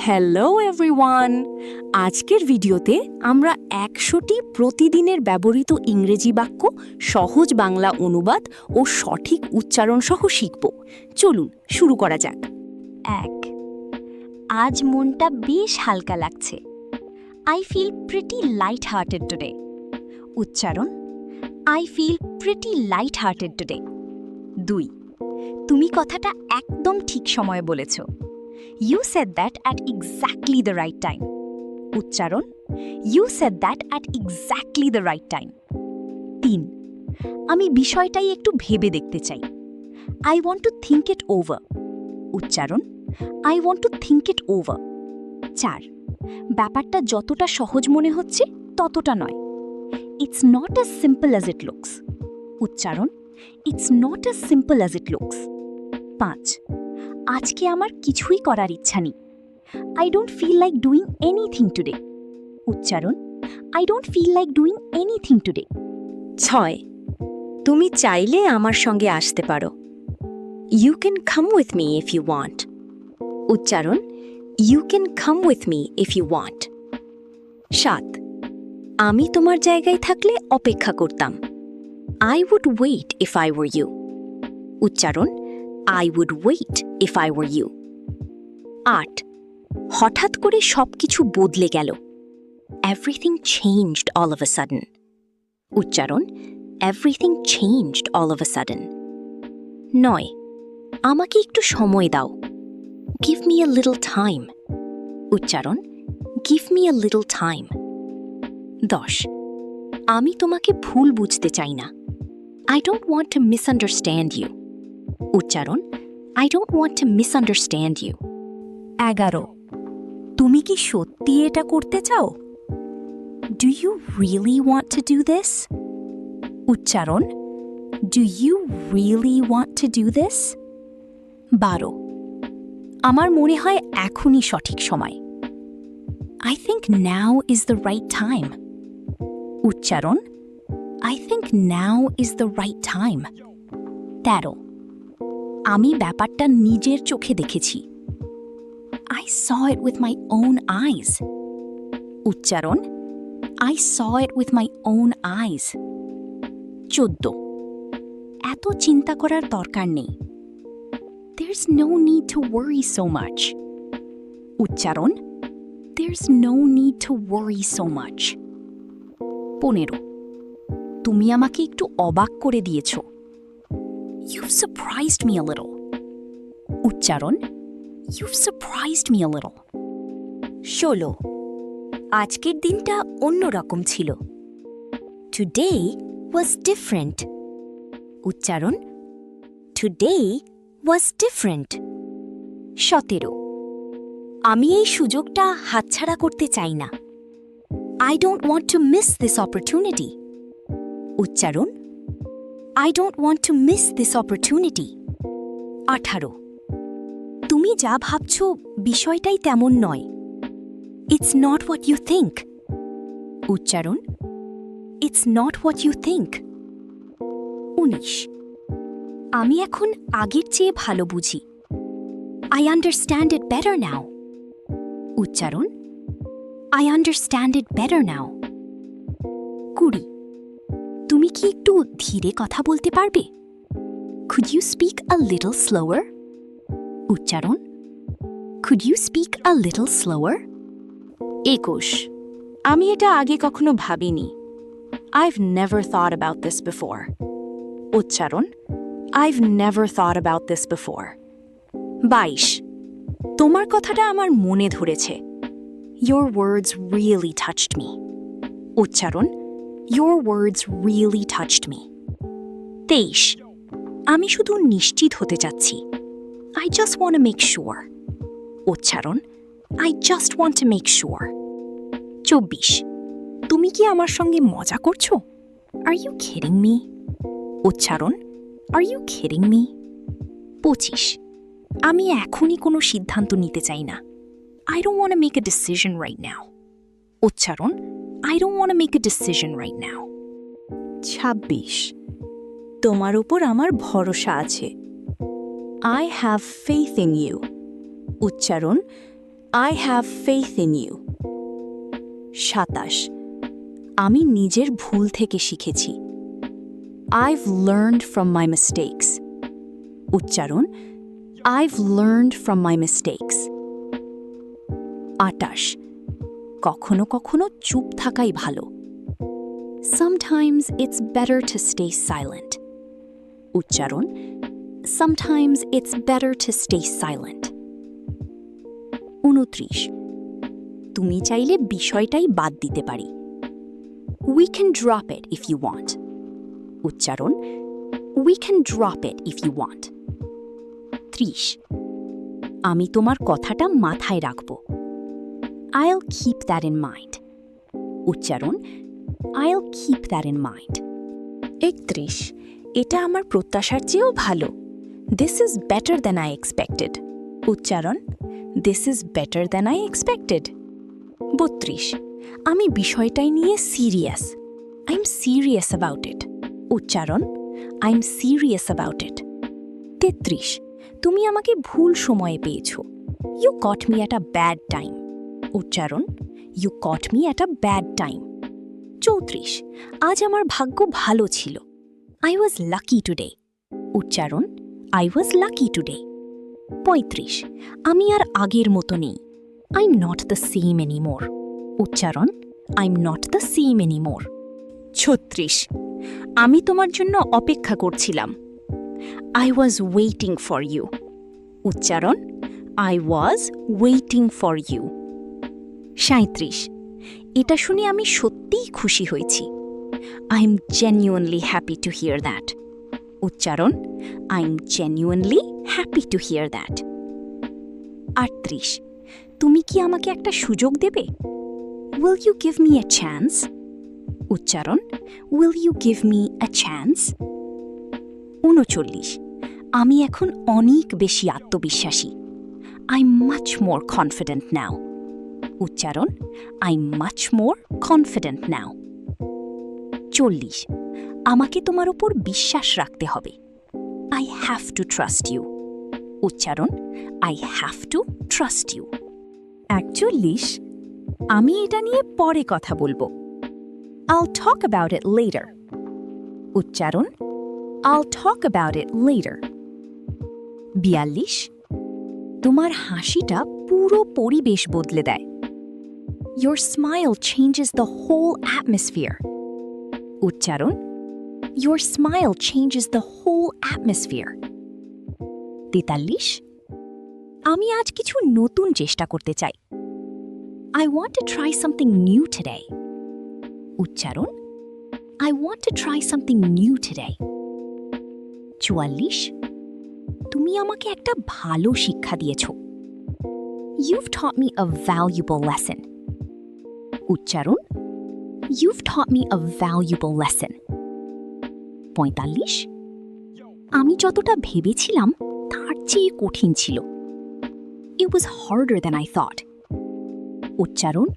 Hello everyone. আজকের ভিডিওতে আমরা ১০০টি প্রতিদিনের ব্যবহৃত ইংরেজি বাক্য সহজ বাংলা অনুবাদ ও সঠিক উচ্চারণ সহ শিখব। চলুন শুরু করা যাক। ১ আজ মনটা বেশ হালকা লাগছে। I feel pretty light hearted today. উচ্চারণ I feel pretty light hearted today. ২ তুমি কথাটা একদম ঠিক সময়ে বলেছ। You said that at exactly the right time. উচ্চারণ You said that at exactly the right time. ৩ আমি বিষয়টাই একটু ভেবে দেখতে চাই। I want to think it over. উচ্চারণ I want to think it over. ৪ ব্যাপারটা যতটা সহজ মনে হচ্ছে ততটা নয়। It's not as simple as it looks. উচ্চারণ It's not as simple as it looks. ৫ আজকে আমার কিছুই করার ইচ্ছা নেই। I don't feel like doing anything today. উচ্চারণ I don't feel like doing anything today. ৬ তুমি চাইলে আমার সঙ্গে আসতে পারো। You can come with me if you want. উচ্চারণ You can come with me if you want. ৭ আমি তোমার জায়গায় থাকলে অপেক্ষা করতাম। I would wait if I were you. উচ্চারণ I would wait if I were you. ৮ হঠাৎ করে সবকিছু বদলে গেল। Everything changed all of a sudden. উচ্চারণ Everything changed all of a sudden. ৯ আমাকে একটু সময় দাও। Give me a little time. উচ্চারণ Give me a little time. ১০ আমি তোমাকে ভুল বুঝতে চাই না। I don't want to misunderstand you. উচ্চারণ I don't want to misunderstand you. ১১ তুমি কি সত্যি এটা করতে চাও? Do you really want to do this? উচ্চারণ Do you really want to do this? ১২ আমার মনে হয় এখনই সঠিক সময়। I think now is the right time. উচ্চারণ I think now is the right time. ১৩ আমি ব্যাপারটা নিজের চোখে দেখেছি। I saw it with my own eyes. উচ্চারণ I saw it with my own eyes. ১৪ এত চিন্তা করার দরকার নেই। There's no need to worry so much. উচ্চারণ There's no need to worry so much. ১৫ তুমি আমাকে একটু অবাক করে দিয়েছ। You've surprised me a little. উচ্চারণ You've surprised me a little. ১৬ আজকের দিনটা অন্যরকম ছিল। Today was different. উচ্চারণ Today was different. ১৭ আমি এই সুযোগটা হাতছাড়া করতে চাই না। I don't want to miss this opportunity. উচ্চারণ I don't want to miss this opportunity. ১৮ তুমি যা ভাবছো বিষয়টাই তেমন নয়। It's not what you think. উচ্চারণ It's not what you think. ১৯ আমি এখন আগের চেয়ে ভালো বুঝি। I understand it better now. উচ্চারণ I understand it better now. ২০ তুমি কি একটু ধীরে কথা বলতে পারবে? Could you speak a little slower? উচ্চারণ Could you speak a little slower? ২১ আমি এটা আগে কখনো ভাবিনি। I've never thought about this before. উচ্চারণ I've never thought about this before. ২২ তোমার কথাটা আমার মনে ধরেছে। Your words really touched me. উচ্চারণ Your words really touched me. ২৩ আমি শুধু নিশ্চিত হতে চাচ্ছি। I just want to make sure. উচ্চারণ I just want to make sure. ২৪ তুমি কি আমার সঙ্গে মজা করছো? Are you kidding me? উচ্চারণ Are you kidding me? ২৫ আমি এখনই কোনো সিদ্ধান্ত নিতে চাই না। I don't want to make a decision right now. উচ্চারণ I don't want to make a decision right now. ২৬ তোমার উপর আমার ভরসা আছে। I have faith in you. উচ্চারণ I have faith in you. 27 আমি নিজের ভুল থেকে শিখেছি। I've learned from my mistakes. উচ্চারণ I've learned from my mistakes. 28 কখনো কখনো চুপ থাকাই ভালো। Sometimes it's better to stay silent. উচ্চারণ Sometimes it's better to stay silent. 29 তুমি চাইলে বিষয়টাই বাদ দিতে পারি। We can drop it if you want. উচ্চারণ We can drop it if you want. 30 আমি তোমার কথাটা মাথায় রাখব। I'll keep that in mind. উচ্চারণ I'll keep that in mind. 31 এটা আমার প্রত্যাশার চেয়েও ভালো। This is better than I expected. উচ্চারণ This is better than I expected. 32 আমি বিষয়টাই নিয়ে serious. I'm serious about it. উচ্চারণ I'm serious about it. 33 তুমি আমাকে ভুল সময়ে পেয়েছো। You caught me at a bad time. উচ্চারণ You caught me at a bad time. 34 আজ আমার ভাগ্য ভালো ছিল। I was lucky today. উচ্চারণ I was lucky today. 35 আমি আর আগের মতো নেই। I'm not the same anymore. উচ্চারণ I'm not the same anymore. 36 আমি তোমার জন্য অপেক্ষা করছিলাম। I was waiting for you. উচ্চারণ I was waiting for you. 37 এটা শুনে আমি সত্যিই খুশি হয়েছি। I'm genuinely happy to hear that. উচ্চারণ I'm genuinely happy to hear that. 38 তুমি কি আমাকে একটা সুযোগ দেবে? Will you give me a chance? উচ্চারণ Will you give me a chance? 39 আমি এখন অনেক বেশি আত্মবিশ্বাসী। I'm much more confident now. উচ্চারণ I'm much more confident now. 40 আমাকে তোমার উপর বিশ্বাস রাখতে হবে। I have to trust you. উচ্চারণ I have to trust you. 41 আমি এটা নিয়ে পরে কথা বলবো। I'll talk about it later. উচ্চারণ I'll talk about it later. 42 তোমার হাসিটা পুরো পরিবেশ বদলে দেয়। Your smile changes the whole atmosphere. উচ্চারণ Your smile changes the whole atmosphere. 43 আমি আজ কিছু নতুন চেষ্টা করতে চাই। I want to try something new today. উচ্চারণ I want to try something new today. 44 তুমি আমাকে একটা ভালো শিক্ষা দিয়েছো। You've taught me a valuable lesson. উচ্চারণ You've taught me a valuable lesson. 45 আমি যতটা ভেবেছিলাম তার চেয়ে কঠিন ছিল। It was harder than I thought. উচ্চারণ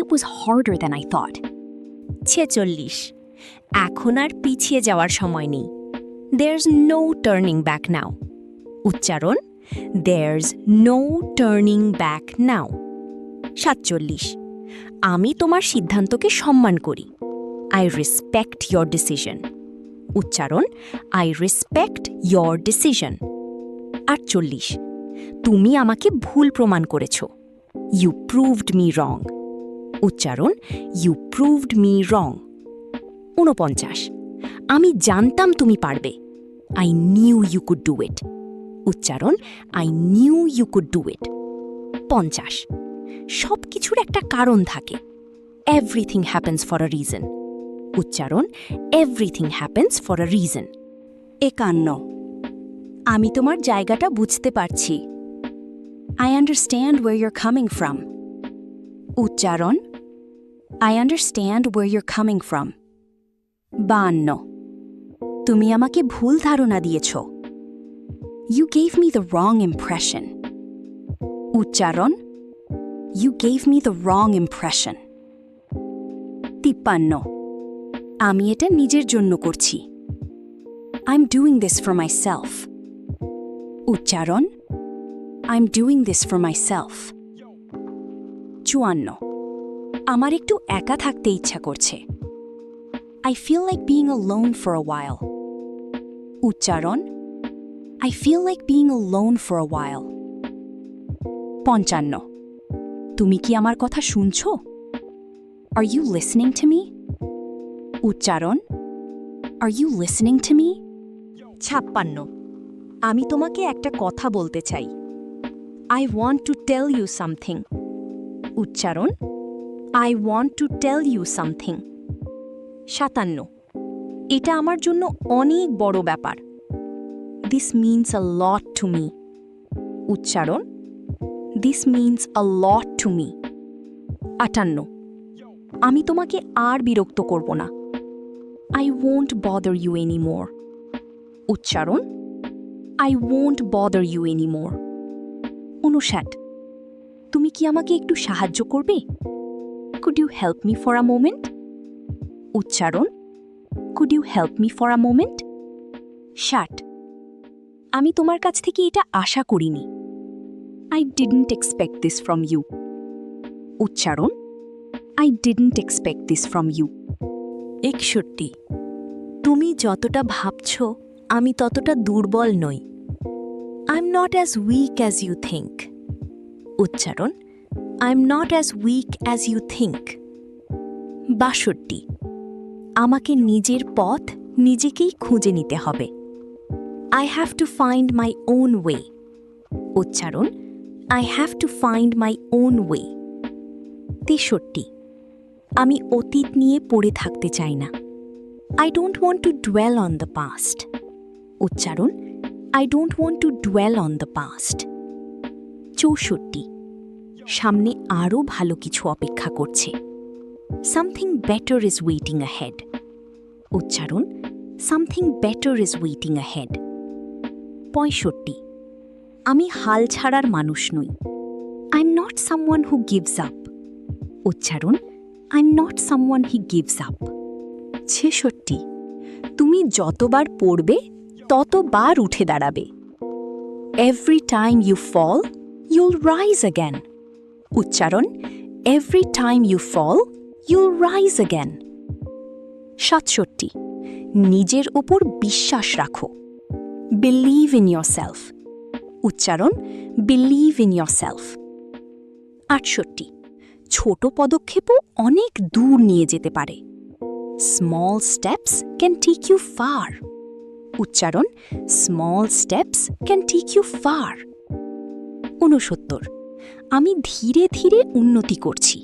It was harder than I thought. 46 এখন আর পিছিয়ে যাওয়ার সময় নেই। There's no turning back now. উচ্চারণ There's no turning back now. 47 আমি তোমার সিদ্ধান্তকে সম্মান করি। I respect your decision. উচ্চারণ I respect your decision. 48 তুমি আমাকে ভুল প্রমাণ করেছো। You proved me wrong. উচ্চারণ You proved me wrong. 49 আমি জানতাম তুমি পারবে। I knew you could do it. উচ্চারণ I knew you could do it. 50 সব কিছুর একটা কারণ থাকে। Everything happens for a reason. উচ্চারণ Everything happens for a reason. 51 আমি তোমার জায়গাটা বুঝতে পারছি। I understand where you're coming from. উচ্চারণ I understand where you're coming from. 52 তুমি আমাকে ভুল ধারণা দিয়েছো। You gave me the wrong impression. উচ্চারণ You gave me the wrong impression. 53 আমি এটা নিজের জন্য করছি। I'm doing this for myself. উচ্চারণ I'm doing this for myself. 54 আমার একটু একা থাকতে ইচ্ছা করছে। I feel like being alone for a while. উচ্চারণ I feel like being alone for a while. 55 তুমি কি আমার কথা শুনছো? Are you listening to me? উচ্চারণ Are you listening to me? 56 আমি তোমাকে একটা কথা বলতে চাই। I want to tell you something. উচ্চারণ I want to tell you something. 57 এটা আমার জন্য অনেক বড় ব্যাপার। This means a lot to me. উচ্চারণ This means a lot to me. 58 আমি তোমাকে আর বিরক্ত করব না। I won't bother you anymore. উচ্চারণ I won't bother you anymore. 59 তুমি কি আমাকে একটু সাহায্য করবে? Could you help me for a moment? উচ্চারণ Could you help me for a moment? 60 আমি তোমার কাছ থেকে এটা আশা করিনি। I didn't expect this from you. উচ্চারণ I didn't expect this from you. 61 তুমি যতটা ভাবছো আমি ততটা দুর্বল নই। I'm not as weak as you think. উচ্চারণ I'm not as weak as you think. 62 আমাকে নিজের পথ নিজেকেই খুঁজে নিতে হবে। I have to find my own way. উচ্চারণ I have to find my own way. 63 আমি অতীত নিয়ে পড়ে থাকতে চাই না। I don't want to dwell on the past. উচ্চারণ I don't want to dwell on the past. 64 সামনে আরও ভালো কিছু অপেক্ষা করছে। Something better is waiting ahead. উচ্চারণ Something better is waiting ahead. 65 আমি হাল ছাড়ার মানুষ নই। I'm not someone who gives up. উচ্চারণ I'm not someone who gives up. 66 তুমি যতবার পড়বে ততবার উঠে দাঁড়াবে। Every time you fall, you'll rise again. উচ্চারণ Every time you fall, you'll rise again. 67 নিজের ওপর বিশ্বাস রাখো। Believe in yourself. উচ্চারণ Believe in yourself. 68 ছোট পদক্ষেপও অনেক দূর নিয়ে যেতে পারে। Small steps can take you far. উচ্চারণ Small steps can take you far. 69 আমি ধীরে ধীরে উন্নতি করছি।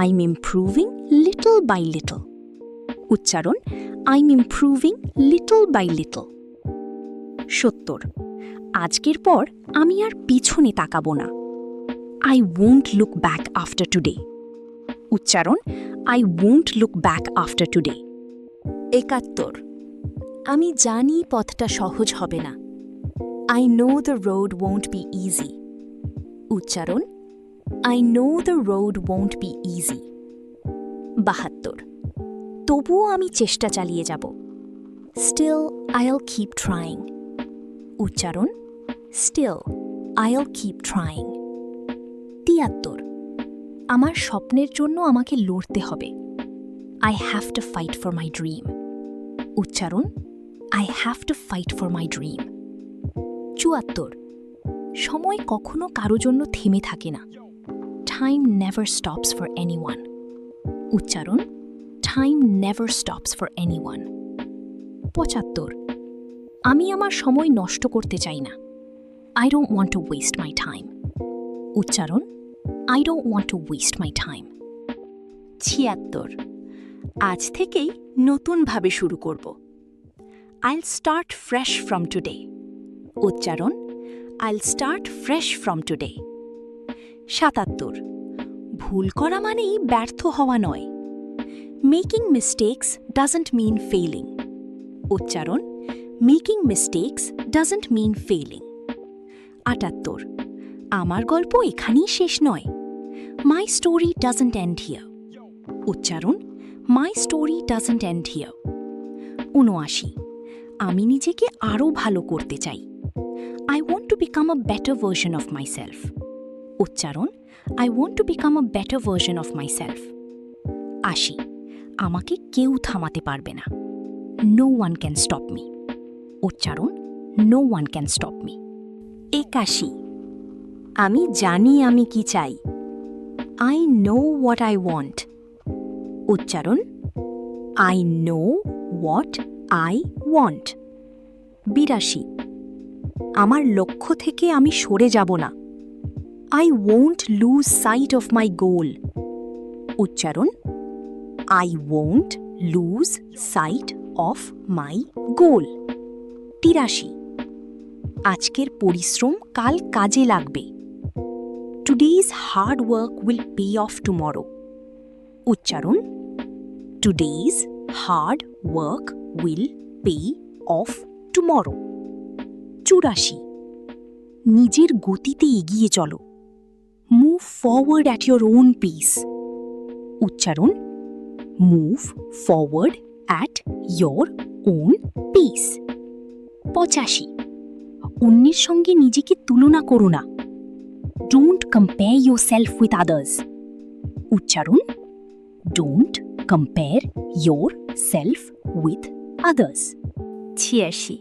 I'm improving little by little. উচ্চারণ I'm improving little by little. 70 আজকের পর আমি আর পিছনে তাকাবো না। I won't look back after today. উচ্চারণ I won't look back after today. 71 আমি জানি পথটা সহজ হবে না। I know the road won't be easy. উচ্চারণ I know the road won't be easy. 72 তবুও আমি চেষ্টা চালিয়ে যাব। Still I'll keep trying. উচ্চারণ Still I'll keep trying. 73 আমার স্বপ্নের জন্য আমাকে লড়তে হবে। I have to fight for my dream. উচ্চারণ I have to fight for my dream. 74 সময় কখনো কারো জন্য থেমে থাকে না। Time never stops for anyone. উচ্চারণ Time never stops for anyone. 75 আমি আমার সময় নষ্ট করতে চাই না। I don't want to waste my time. উচ্চারণ I don't want to waste my time. 76 আজ থেকেই নতুনভাবে শুরু করব। I'll start fresh from today. উচ্চারণ I'll start fresh from today. 77 ভুল করা মানেই ব্যর্থ হওয়া নয়। Making mistakes doesn't mean failing. উচ্চারণ Making mistakes doesn't mean failing. 78 আমার গল্প এখানেই শেষ নয়। My story doesn't end here. উচ্চারণ My story doesn't end here. 79 আমি নিজেকে আরও ভালো করতে চাই। I want to become a better version of myself. উচ্চারণ I want to become a better version of myself. আসি, আমাকে কেউ থামাতে পারবে না। No one can stop me. উচ্চারণ No one can stop me. 81 আমি জানি আমি কি চাই। I know what I want. উচ্চারণ I know what I want. 82 আমার লক্ষ্য থেকে আমি সরে যাব না। I won't lose sight of my goal. উচ্চারণ I won't lose sight of my goal. 83 আজকের পরিশ্রম কাল কাজে লাগবে। Today's hard work will pay off tomorrow. উচ্চারণ Today's hard work will pay off tomorrow. 84 নিজের গতিতে এগিয়ে চলো। Move forward at your own pace. উচ্চারণ Move forward at your own pace. 85 অন্যের সঙ্গে নিজেকে তুলনা করো না। Don't compare yourself with others. উচ্চারণ Don't compare yourself with others. 86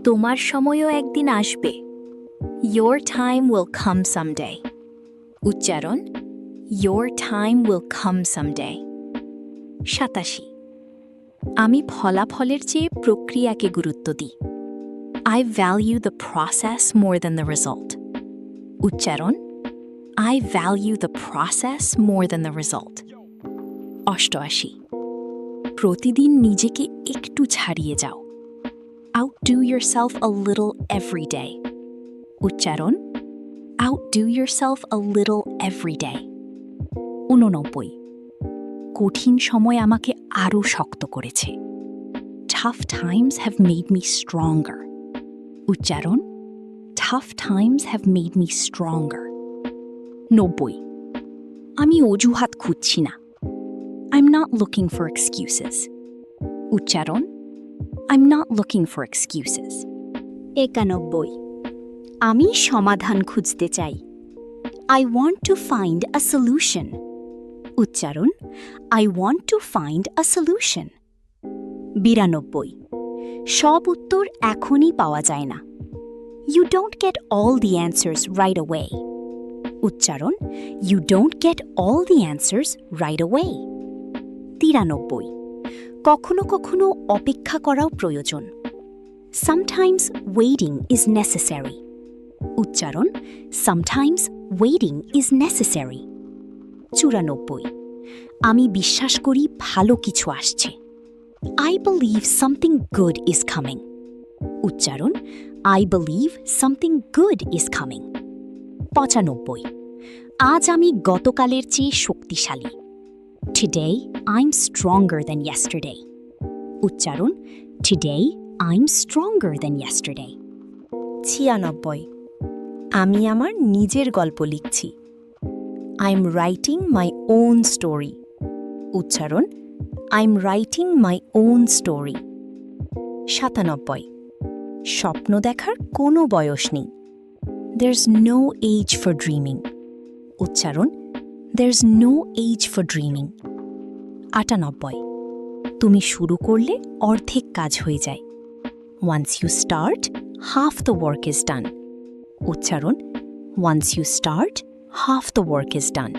তোমার সময়ও একদিন আসবে। Your time will come someday. উচ্চারণ Your time will come someday. 87 আমি ফলাফলের চেয়ে প্রক্রিয়াকে গুরুত্ব দিই। I value the process more than the result. উচ্চারণ I value the process more than the result. 88 প্রতিদিন নিজেকে একটু ছাড়িয়ে যাও। Outdo yourself a little every day. উচ্চারণ Outdo yourself a little every day. 89 কঠিন সময় আমাকে আরও শক্ত করেছে। Tough times have made me stronger. উচ্চারণ Tough times have made me stronger. 90 আমি অজুহাত খুঁজছি না। I'm not looking for excuses. উচ্চারণ I'm not looking for excuses. 91 আমি সমাধান খুঁজতে চাই। I want to find a solution. উচ্চারণ I want to find a solution. 92 সব উত্তর এখনই পাওয়া যায় না। You don't get all the answers right away. উচ্চারণ You don't get all the answers right away. 93 কখনো কখনো অপেক্ষা করাও প্রয়োজন। Sometimes waiting is necessary. উচ্চারণ Sometimes waiting is necessary. 94 আমি বিশ্বাস করি ভালো কিছু আসছে। I believe something good is coming. উচ্চারণ I believe something good is coming. 95 আজ আমি গতকালের চেয়ে শক্তিশালী। Today I'm stronger than yesterday. উচ্চারণ Today I'm stronger than yesterday. 96 আমি আমার নিজের গল্প লিখছি। I'm writing my own story. উচ্চারণ I'm writing my own story. 97 স্বপ্ন দেখার কোনো বয়স নেই। There's no age for dreaming. উচ্চারণ There's no age for dreaming. 98 তুমি শুরু করলে অর্ধেক কাজ হয়ে যায়। Once you start, half the work is done. উচ্চারণ Once you start, half the work is done.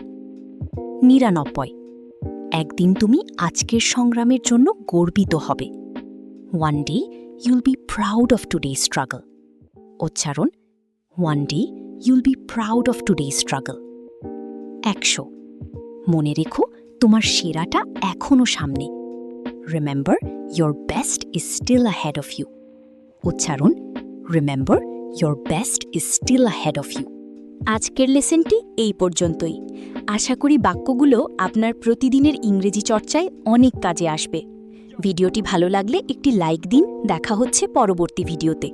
99 একদিন তুমি আজকের সংগ্রামের জন্য গর্বিত হবে। One day you'll be proud of today's struggle. উচ্চারণ One day you'll be proud of today's struggle. 100 মনে রেখো তোমার সেরাটা এখনো সামনে। Remember your best is still ahead of you. উচ্চারণ Remember your best is still ahead of you. আজকের লেসনটি এই পর্যন্তই। আশা করি বাক্যগুলো আপনার প্রতিদিনের ইংরেজি চর্চায় অনেক কাজে আসবে। ভিডিওটি ভালো লাগলে একটি লাইক দিন। দেখা হচ্ছে পরবর্তী ভিডিওতে।